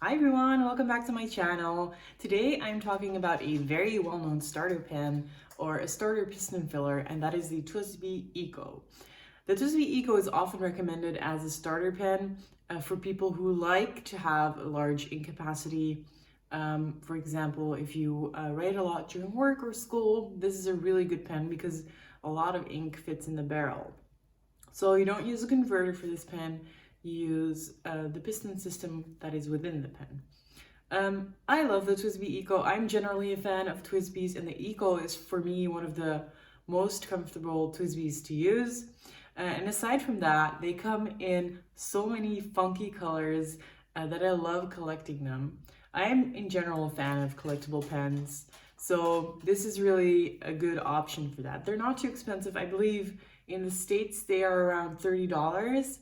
Hi everyone, welcome back to my channel. Today I'm talking about a very well-known starter pen or a starter piston filler, and that is the TWSBI Eco. The TWSBI Eco is often recommended as a starter pen for people who like to have a large ink capacity. For example, if you write a lot during work or school, this is a really good pen because a lot of ink fits in the barrel. So you don't use a converter for this pen. You use the piston system that is within the pen. I love the TWSBI Eco. I'm generally a fan of TWSBIs, and the Eco is for me one of the most comfortable TWSBIs to use. And aside from that, they come in so many funky colors that I love collecting them. I am in general a fan of collectible pens, so this is really a good option for that. They're not too expensive. I believe in the States they are around $30.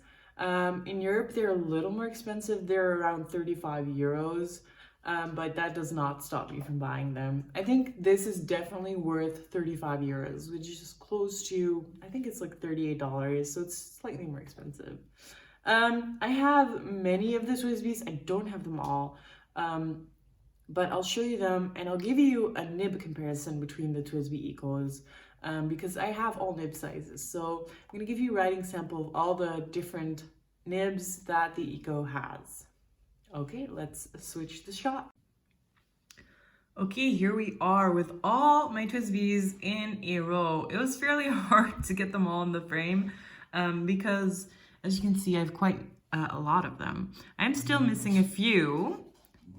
In Europe, they're a little more expensive. They're around 35 euros, but that does not stop me from buying them. I think this is definitely worth 35 euros, which is close to, I think it's like $38, so it's slightly more expensive. I have many of the TWSBIs. I don't have them all, but I'll show you them, and I'll give you a nib comparison between the TWSBI Ecos. Because I have all nib sizes. So I'm going to give you a writing sample of all the different nibs that the Eco has. Okay, let's switch the shot. Okay, here we are with all my TWSBIs in a row. It was fairly hard to get them all in the frame because, as you can see, I have quite a lot of them. I'm still missing a few.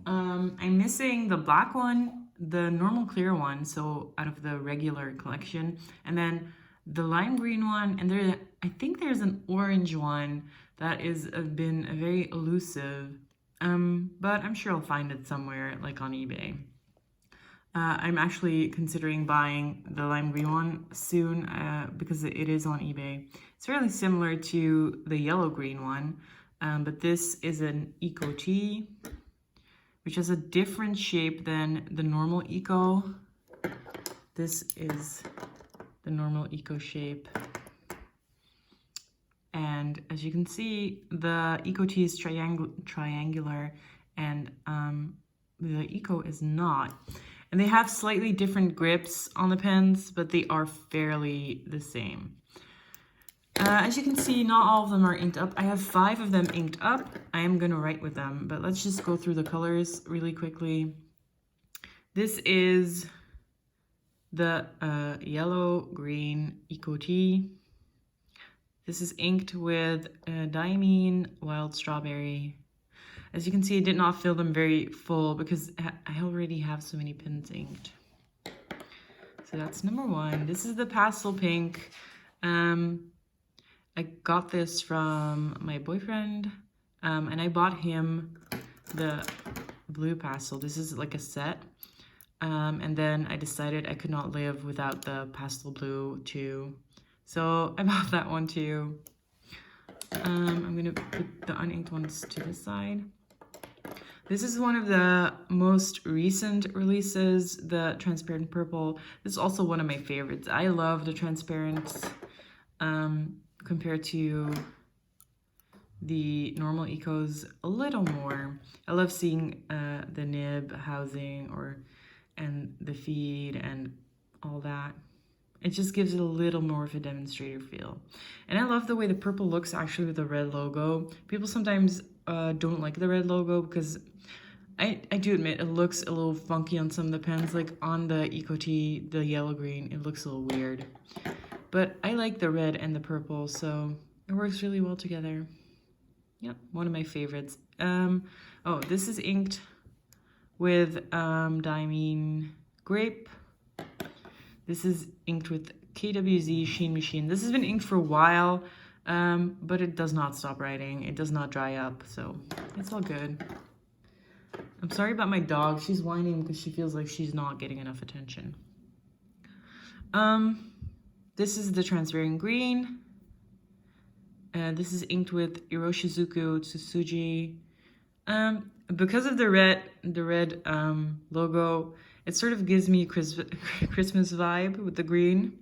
I'm missing the black one, the normal clear one, so out of the regular collection, and then the lime green one, and I think there's an orange one that is been very elusive, but I'm sure I'll find it somewhere, like on eBay. I'm actually considering buying the lime green one soon because it is on eBay. It's fairly similar to the yellow green one, but this is an Eco T, which has a different shape than the normal Eco. This is the normal Eco shape. And as you can see, the Eco T is triangular, and the Eco is not. And they have slightly different grips on the pens, but they are fairly the same. As you can see, not all of them are inked up. I have 5 of them inked up. I am going to write with them, but let's just go through the colors really quickly. This is the yellow-green Eco T. This is inked with Diamine Wild Strawberry. As you can see, I did not fill them very full because I already have so many pens inked. So that's number 1. This is the Pastel Pink. I got this from my boyfriend, and I bought him the blue pastel. This is like a set, and then I decided I could not live without the pastel blue too, so I bought that one too. I'm gonna put the uninked ones to the side. This is one of the most recent releases, the transparent purple. This is also one of my favorites. I love the transparent compared to the normal Ecos a little more. I love seeing the nib housing and the feed and all that. It just gives it a little more of a demonstrator feel. And I love the way the purple looks actually with the red logo. People sometimes don't like the red logo because I do admit it looks a little funky on some of the pens. Like on the Eco T, the yellow green, it looks a little weird. But I like the red and the purple, so it works really well together. Yep, one of my favorites. Oh, this is inked with Diamine Grape. This is inked with KWZ Sheen Machine. This has been inked for a while, but it does not stop writing. It does not dry up, so it's all good. I'm sorry about my dog. She's whining because she feels like she's not getting enough attention. This is the transparent green. This is inked with Iroshizuku Tsusuji. Because of the red logo, it sort of gives me a Christmas vibe with the green.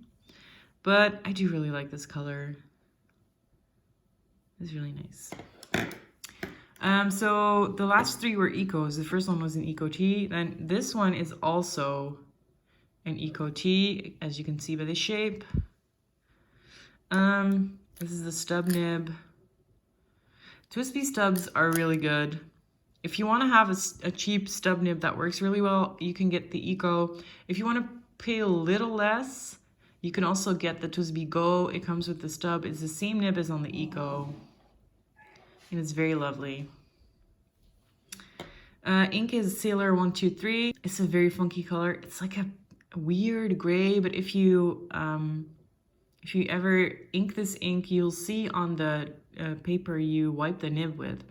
But I do really like this color. It's really nice. So the last three were Ecos. The first one was an Eco Tea. Then this one is also an Eco Tea, as you can see by the shape. This is the Stub Nib. TWSBI stubs are really good. If you want to have a cheap stub nib that works really well, you can get the Eco. If you want to pay a little less, you can also get the TWSBI Go. It comes with the stub. It's the same nib as on the Eco, and it's very lovely. Ink is Sailor 123. It's a very funky color. It's like a weird gray, but if you ever ink this ink, you'll see on the paper you wipe the nib with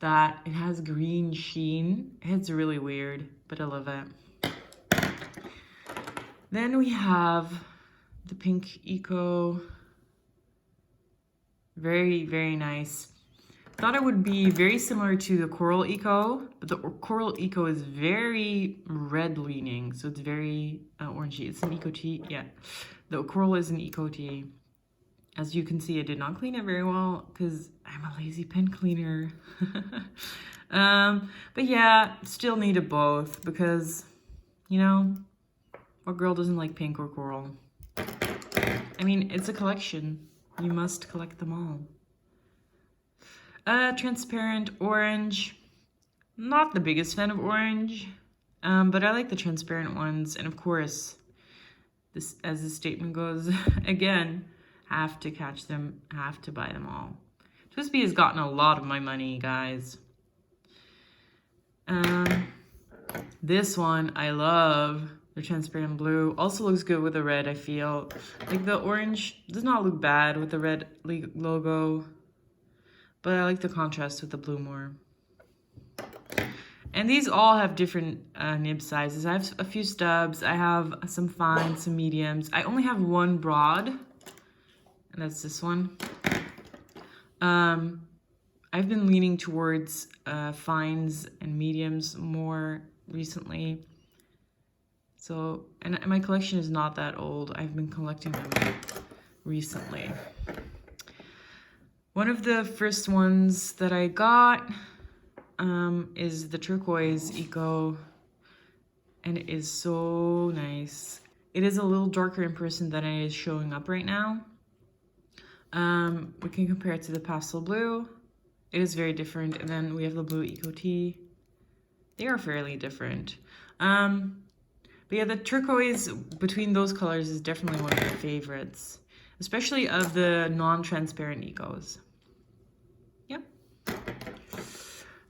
that it has green sheen. It's really weird, but I love it. Then we have the Pink Eco. Very, very nice. Thought it would be very similar to the Coral Eco, but the Coral Eco is very red leaning, so it's very orangey. It's an Eco Tea, yeah. The Coral is an Eco Tea. As you can see, I did not clean it very well because I'm a lazy pen cleaner. But yeah, still needed both because, you know, what girl doesn't like pink or coral? I mean, it's a collection. You must collect them all. Transparent orange. Not the biggest fan of orange, but I like the transparent ones. And of course, this, as the statement goes, again, have to catch them, have to buy them all. TWSBI has gotten a lot of my money, guys. This one I love. The transparent blue also looks good with the red, I feel. Like the orange does not look bad with the red logo, but I like the contrast with the blue more. And these all have different nib sizes. I have a few stubs. I have some fines, some mediums. I only have one broad, and that's this one. I've been leaning towards fines and mediums more recently. So, and my collection is not that old. I've been collecting them recently. One of the first ones that I got is the Turquoise Eco, and it is so nice. It is a little darker in person than it is showing up right now. We can compare it to the Pastel Blue. It is very different. And then we have the Blue Eco Tea. They are fairly different. But yeah, the turquoise between those colors is definitely one of my favorites, especially of the non-transparent Ecos. Yep.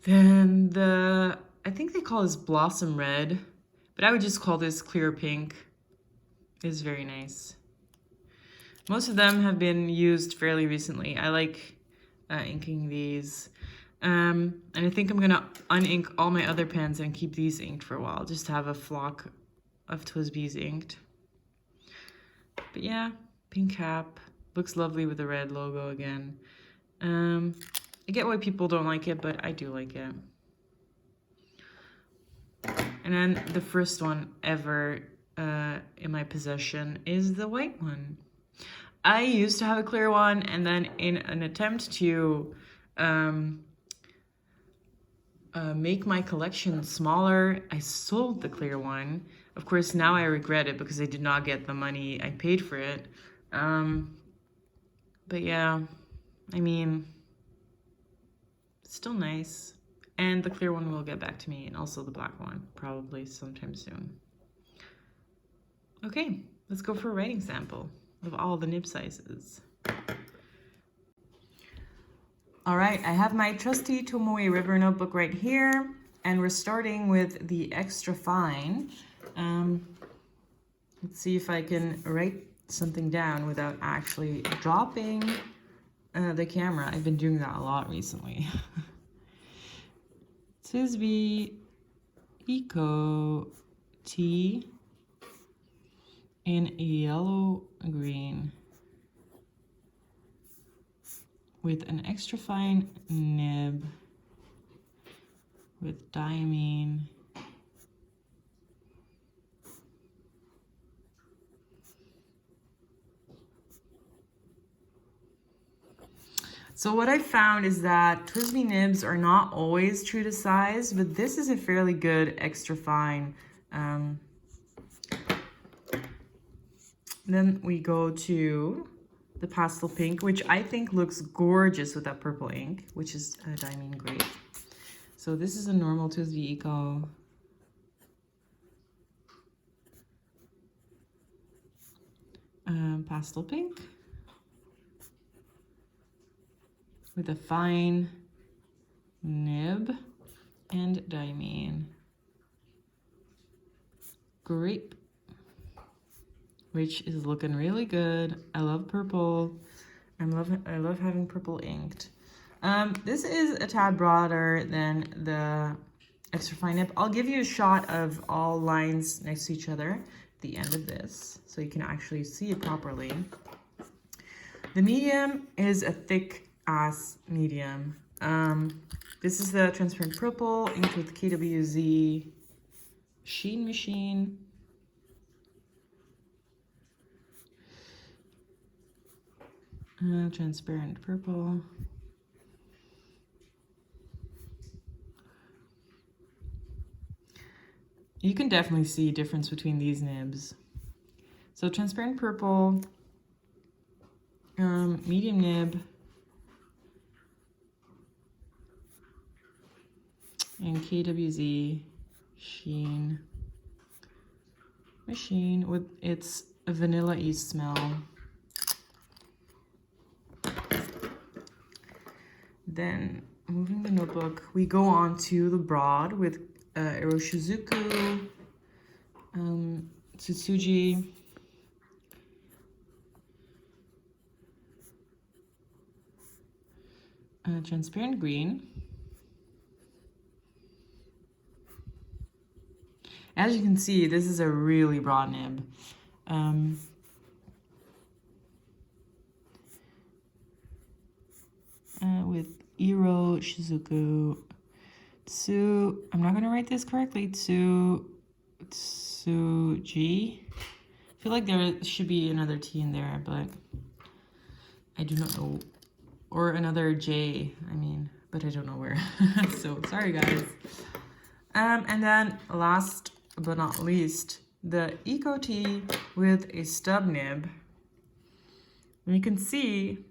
Then I think they call this Blossom Red, but I would just call this Clear Pink. It's very nice. Most of them have been used fairly recently. I like inking these. And I think I'm gonna unink all my other pens and keep these inked for a while, just to have a flock of TWSBI's inked. But yeah, pink cap. Looks lovely with the red logo again. I get why people don't like it, but I do like it. And then the first one ever in my possession is the white one. I used to have a clear one, and then in an attempt to make my collection smaller, I sold the clear one. Of course, now I regret it because I did not get the money I paid for it. But yeah, I mean, it's still nice. And the clear one will get back to me, and also the black one, probably sometime soon. Okay, let's go for a writing sample of all the nib sizes. All right, I have my trusty Tomoe River notebook right here, and we're starting with the extra fine. Let's see if I can write something down without actually dropping the camera. I've been doing that a lot recently. TWSBI Eco Tea in yellow green with an extra fine nib with diamine. So what I found is that TWSBI nibs are not always true to size, but this is a fairly good extra fine. Then we go to the Pastel Pink, which I think looks gorgeous with that purple ink, which is a diamond grape. So this is a normal TWSBI Eco. Pastel Pink with a fine nib and diamond grape, which is looking really good. I love purple. I love having purple inked. This is a tad broader than the extra fine nib. I'll give you a shot of all lines next to each other at the end of this, so you can actually see it properly. The medium is a thick ass medium. This is the transparent purple inked with TWSBI sheen machine. Transparent purple. You can definitely see a difference between these nibs. So transparent purple, medium nib, and TWSBI sheen machine with its vanilla-y smell. Then moving the notebook, we go on to the broad with Iroshizuku, Tsutsuji, transparent green. As you can see, this is a really broad nib. With Iroshizuku, I'm not gonna write this correctly, Tsuji. I feel like there should be another T in there, but I do not know. Or another J, but I don't know where. So sorry guys. And then last but not least, the Eco Tea with a stub nib. And you can see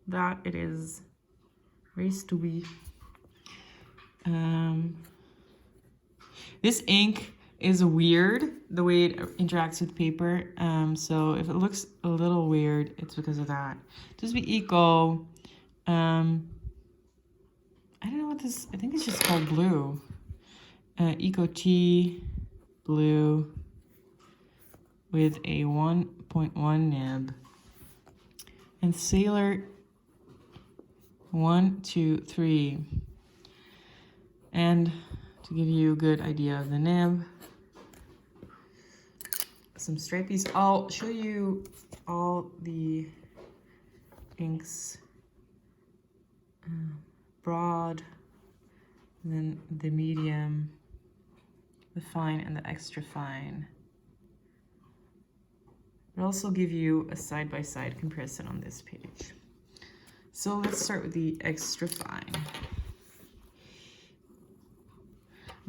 that it is very stubby. This ink is weird, the way it interacts with paper. So if it looks a little weird, it's because of that. TWSBI Eco, I don't know what this, I think it's just called blue. Eco Tea blue with a 1.1 nib. And Sailor 1, 2, 3. And to give you a good idea of the nib, some stripies. I'll show you all the inks. Broad, and then the medium, the fine, and the extra fine. I'll also give you a side-by-side comparison on this page. So let's start with the extra fine.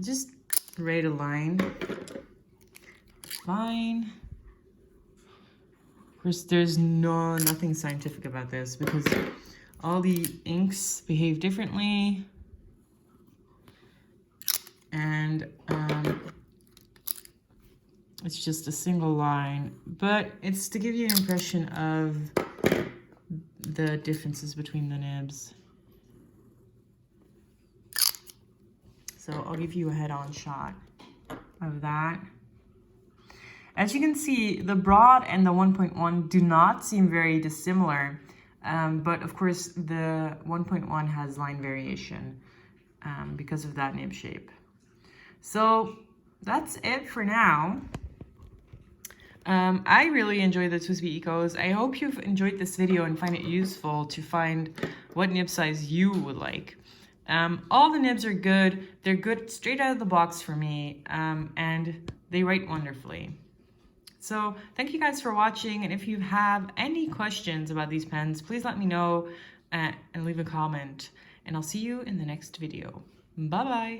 Just write a line. Fine. Of course, there's nothing scientific about this because all the inks behave differently. And it's just a single line, but it's to give you an impression of the differences between the nibs. So I'll give you a head-on shot of that. As you can see, the broad and the 1.1 do not seem very dissimilar, but of course the 1.1 has line variation because of that nib shape. So that's it for now. I really enjoy the TWSBI Ecos. I hope you've enjoyed this video and find it useful to find what nib size you would like. All the nibs are good. They're good straight out of the box for me, and they write wonderfully. So thank you guys for watching, and if you have any questions about these pens, please let me know and leave a comment. And I'll see you in the next video. Bye bye!